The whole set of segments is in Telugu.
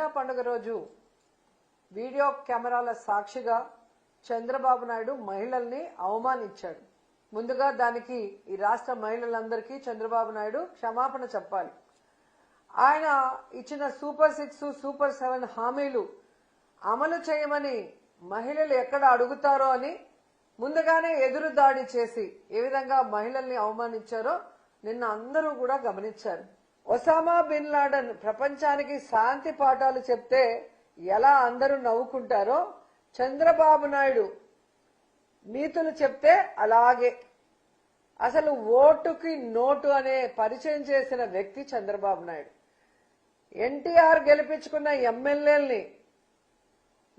జెండా పండుగ రోజు వీడియో కెమెరాల సాక్షిగా చంద్రబాబు నాయుడు మహిళల్ని అవమానించాడు. ముందుగా దానికి ఈ రాష్ట్ర మహిళలందరికీ చంద్రబాబు నాయుడు క్షమాపణ చెప్పాలి. ఆయన ఇచ్చిన సూపర్ 6, సూపర్ 7 హామీలు అమలు చేయమని మహిళలు ఎక్కడ అడుగుతారో అని ముందుగానే ఎదురు దాడి చేసి ఏ విధంగా మహిళల్ని అవమానించారో నిన్న అందరూ కూడా గమనించారు. ఒసామా బిన్ లాడెన్ ప్రపంచానికి శాంతి పాఠాలు చెప్తే ఎలా అందరూ నవ్వుకుంటారో చంద్రబాబు నాయుడు నీతులు చెప్తే అలాగే. అసలు ఓటుకి నోటు అనే పరిచయం చేసిన వ్యక్తి చంద్రబాబు నాయుడు. ఎన్టీఆర్ గెలిపించుకున్న ఎమ్మెల్యేల్ని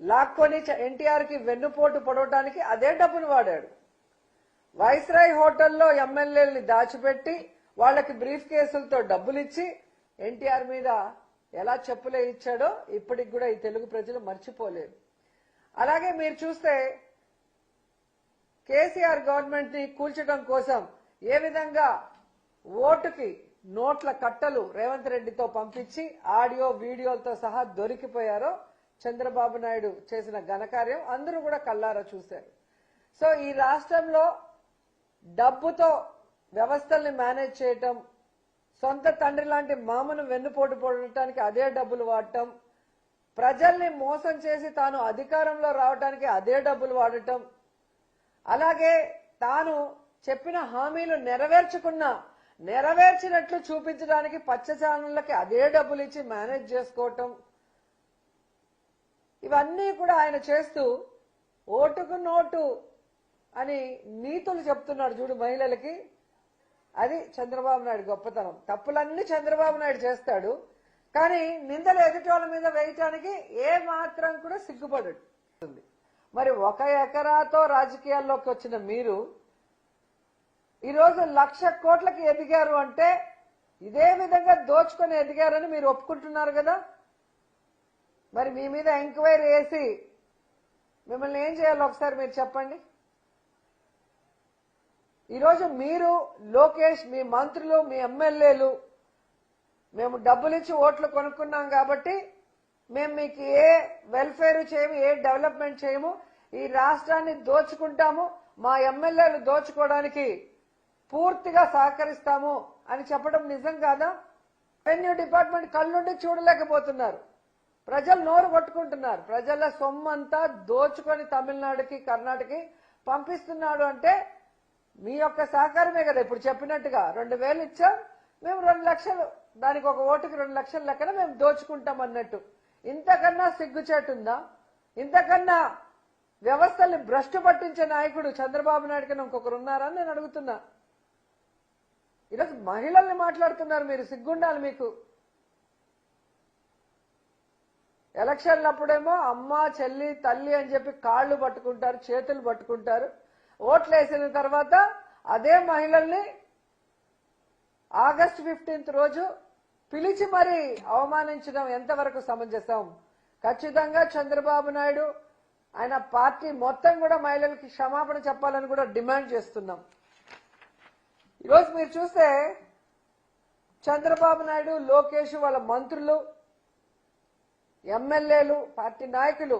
లాక్కొని ఎన్టీఆర్ కి వెన్నుపోటు పొడవడానికి అదే డబ్బును వాడాడు. వైస్రాయ్ హోటల్లో ఎమ్మెల్యేల్ని దాచిపెట్టి వాళ్ళకి బ్రీఫ్ కేసులతో డబ్బులు ఇచ్చి ఎన్టీఆర్ మీద ఎలా చెప్పులే ఇచ్చాడో ఇప్పటికి కూడా ఈ తెలుగు ప్రజలు మర్చిపోలేరు. అలాగే మీరు చూస్తే కేసీఆర్ గవర్నమెంట్ ని కూల్చడం కోసం ఏ విధంగా ఓటుకి నోట్ల కట్టలు రేవంత్ రెడ్డితో పంపించి ఆడియో వీడియోలతో సహా దొరికిపోయారో చంద్రబాబు నాయుడు చేసిన ఘనకార్యం అందరూ కూడా కళ్ళారా చూశారు. సో ఈ రాష్ట్రంలో డబ్బుతో వ్యవస్థల్ని మేనేజ్ చేయటం, సొంత తండ్రి లాంటి మామను వెన్నుపోటు పొడటానికి అదే డబ్బులు వాడటం, ప్రజల్ని మోసం చేసి తాను అధికారంలో రావడానికి అదే డబ్బులు వాడటం, అలాగే తాను చెప్పిన హామీలు నెరవేర్చినట్లు చూపించడానికి పచ్చ ఛానళ్లకి అదే డబ్బులు ఇచ్చి మేనేజ్ చేసుకోవటం, ఇవన్నీ కూడా ఆయన చేస్తూ ఓటుకు నోటు అని నీతులు చెప్తున్నాడు చూడు మహిళలకి. అది చంద్రబాబు నాయుడు గొప్పతనం. తప్పులన్నీ చంద్రబాబు నాయుడు చేస్తాడు, కానీ నిందలు ఎదుటి వాళ్ళ మీద వేయటానికి ఏ మాత్రం కూడా సిగ్గుపడడు. మరి 1 ఎకరాతో రాజకీయాల్లోకి వచ్చిన మీరు ఈరోజు 1,00,000 కోట్లకి ఎదిగారు అంటే ఇదే విధంగా దోచుకొని ఎదిగారని మీరు ఒప్పుకుంటున్నారు కదా. మరి మీ మీద ఎంక్వైరీ వేసి మిమ్మల్ని ఏం చేయాలో ఒకసారి మీరు చెప్పండి. ఈరోజు మీరు, లోకేష్, మీ మంత్రులు, మీ ఎమ్మెల్యేలు మేము డబ్బులిచ్చి ఓట్లు కొనుక్కున్నాం కాబట్టి మేము మీకు ఏ వెల్ఫేర్ చేయము, ఏ డెవలప్మెంట్ చేయము, ఈ రాష్ట్రాన్ని దోచుకుంటాము, మా ఎమ్మెల్యేలు దోచుకోవడానికి పూర్తిగా సహకరిస్తాము అని చెప్పడం నిజం కాదా? రెవెన్యూ డిపార్ట్మెంట్ కళ్ళుండి చూడలేకపోతున్నారు. ప్రజలు నోరు కొట్టుకుంటున్నారు. ప్రజల సొమ్మంతా దోచుకొని తమిళనాడుకి, కర్ణాటకకి పంపిస్తున్నాడు అంటే మీ యొక్క సహకారమే కదా. ఇప్పుడు చెప్పినట్టుగా 2,000 ఇచ్చాం, మేము 2 లక్షలు, దానికి ఒక ఓటుకి 2 లక్షల లెక్కన మేము దోచుకుంటాం అన్నట్టు. ఇంతకన్నా సిగ్గుచేటుందా? ఇంతకన్నా వ్యవస్థల్ని భ్రష్టు పట్టించే నాయకుడు చంద్రబాబు నాయుడు కన్నా ఇంకొకరు ఉన్నారా అని నేను అడుగుతున్నా. ఈరోజు మహిళల్ని మాట్లాడుతున్నారు మీరు, సిగ్గుండాలి మీకు. ఎలక్షన్లప్పుడేమో అమ్మ, చెల్లి, తల్లి అని చెప్పి కాళ్ళు పట్టుకుంటారు, చేతులు పట్టుకుంటారు. ఓట్లు వేసిన తర్వాత అదే మహిళల్ని ఆగస్టు 15th రోజు పిలిచి మరీ అవమానించడం ఎంతవరకు సమంజసం? ఖచ్చితంగా చంద్రబాబు నాయుడు, ఆయన పార్టీ మొత్తం కూడా మహిళలకి క్షమాపణ చెప్పాలని కూడా డిమాండ్ చేస్తున్నాం. ఈరోజు మీరు చూస్తే చంద్రబాబు నాయుడు, లోకేష్, వాళ్ళ మంత్రులు, ఎమ్మెల్యేలు, పార్టీ నాయకులు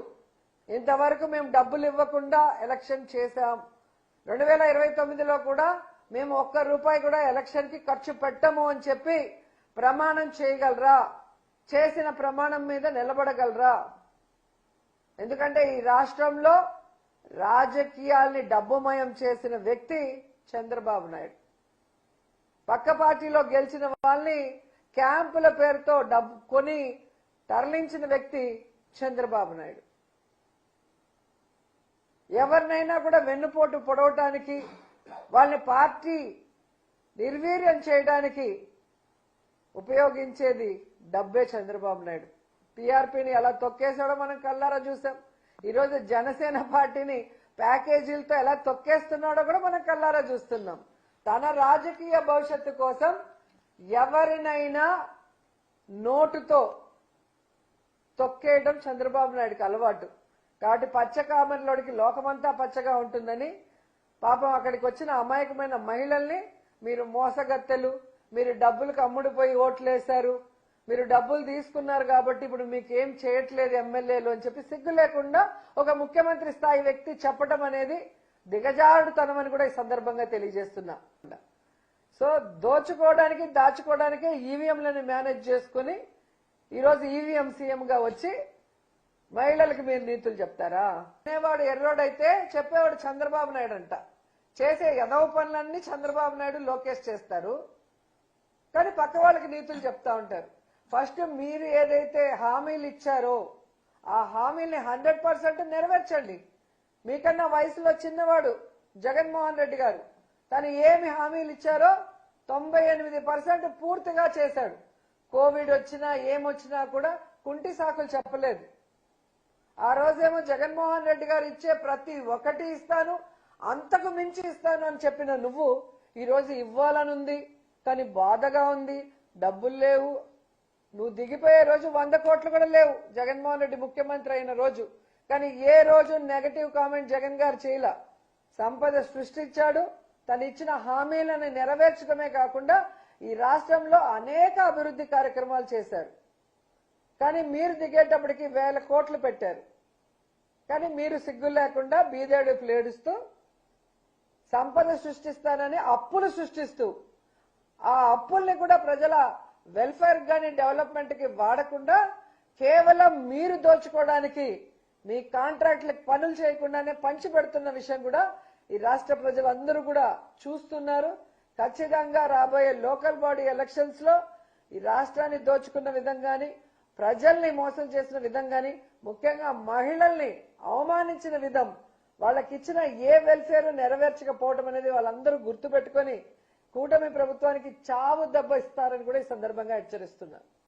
ఇంతవరకు మేము డబ్బులు ఇవ్వకుండా ఎలక్షన్ చేశాం, 2029లో కూడా మేము ₹1 కూడా ఎలక్షన్ కి ఖర్చు పెట్టము అని చెప్పి ప్రమాణం చేయగలరా? చేసిన ప్రమాణం మీద నిలబడగలరా? ఎందుకంటే ఈ రాష్ట్రంలో రాజకీయాల్ని డబ్బుమయం చేసిన వ్యక్తి చంద్రబాబు నాయుడు. పక్క పార్టీలో గెలిచిన వాళ్ళని క్యాంపుల పేరుతో డబ్బు కొని తరలించిన వ్యక్తి చంద్రబాబు నాయుడు. ఎవరినైనా కూడా వెన్నుపోటు పొడవటానికి, వాళ్ళని పార్టీ నిర్వీర్యం చేయడానికి ఉపయోగించేది డబ్బే చంద్రబాబు నాయుడు. టీఆర్పీని ఎలా తొక్కేసాడో మనం కళ్ళారా చూసాం. ఈరోజు జనసేన పార్టీని ప్యాకేజీలతో ఎలా తొక్కేస్తున్నాడో కూడా మనం కళ్ళారా చూస్తున్నాం. తన రాజకీయ భవిష్యత్తు కోసం ఎవరినైనా నోటుతో తొక్కేయడం చంద్రబాబు నాయుడుకి అలవాటు. కాబట్టి పచ్చ కామర్లోడికి లోకమంతా పచ్చగా ఉంటుందని పాపం అక్కడికి వచ్చిన అమాయకమైన మహిళల్ని మీరు మోసగత్తెలు, మీరు డబ్బులకు అమ్ముడుపోయి ఓట్లేశారు, మీరు డబ్బులు తీసుకున్నారు కాబట్టి ఇప్పుడు మీకు ఏం చేయట్లేదు ఎమ్మెల్యేలు అని చెప్పి సిగ్గు లేకుండా ఒక ముఖ్యమంత్రి స్థాయి వ్యక్తి చెప్పడం అనేది దిగజారుడుతనం అని కూడా ఈ సందర్భంగా తెలియజేస్తున్నా. సో దోచుకోవడానికి దాచుకోవడానికే ఈవీఎంలను మేనేజ్ చేసుకుని ఈరోజు ఈవీఎం సీఎం గా వచ్చి మహిళలకు మీరు నీతులు చెప్తారా? అనేవాడు ఎర్రోడైతే చెప్పేవాడు చంద్రబాబు నాయుడు అంట. చేసే ఎదవ పనులన్నీ చంద్రబాబు నాయుడు లోకేష్ చేస్తారు, కానీ పక్క వాళ్ళకి నీతులు చెప్తా ఉంటారు. ఫస్ట్ మీరు ఏదైతే హామీలు ఇచ్చారో ఆ హామీల్ని 100% నెరవేర్చండి. మీకన్నా వయసులో చిన్నవాడు జగన్మోహన్ రెడ్డి గారు, తను ఏమి హామీలు ఇచ్చారో 98% పూర్తిగా చేశాడు. కోవిడ్ వచ్చినా ఏమొచ్చినా కూడా కుంటి సాకులు చెప్పలేదు. ఆ రోజేమో జగన్మోహన్ రెడ్డి గారు ఇచ్చే ప్రతి ఒక్కటి ఇస్తాను, అంతకు మించి ఇస్తాను అని చెప్పిన నువ్వు ఈరోజు ఇవ్వాలనుంది, కానీ బాధగా ఉంది, డబ్బులు లేవు. నువ్వు దిగిపోయే రోజు 100 కోట్లు కూడా లేవు జగన్మోహన్ రెడ్డి ముఖ్యమంత్రి అయిన రోజు. కానీ ఏ రోజు నెగటివ్ కామెంట్ జగన్ గారు చేయలా. సంపద సృష్టించాడు, తను ఇచ్చిన హామీలను నెరవేర్చడమే కాకుండా ఈ రాష్ట్రంలో అనేక అభివృద్ధి కార్యక్రమాలు చేశారు. కానీ మీరు దిగేటప్పటికి 1000 కోట్లు పెట్టారు. కానీ మీరు సిగ్గు లేకుండా బీదేడుపులు ఏడుస్తూ సంపద సృష్టిస్తానని అప్పులు సృష్టిస్తూ ఆ అప్పుల్ని కూడా ప్రజల వెల్ఫేర్ గాని డెవలప్మెంట్ కి వాడకుండా కేవలం మీరు దోచుకోవడానికి మీ కాంట్రాక్ట్లకు పనులు చేయకుండానే పంచి పెడుతున్న విషయం కూడా ఈ రాష్ట్ర ప్రజలందరూ కూడా చూస్తున్నారు. ఖచ్చితంగా రాబోయే లోకల్ బాడీ ఎలక్షన్స్ లో ఈ రాష్ట్రాన్ని దోచుకున్న విధంగాని, ప్రజల్ని మోసం చేసిన విధంగాని, ముఖ్యంగా మహిళల్ని అవమానించిన విధం, వాళ్ళకిచ్చిన ఏ వెల్ఫేర్ నెరవేర్చకపోవడం అనేది వాళ్ళందరూ గుర్తుపెట్టుకొని కూటమి ప్రభుత్వానికి చావు దెబ్బ ఇస్తారని కూడా ఈ సందర్భంగా హెచ్చరిస్తున్నారు.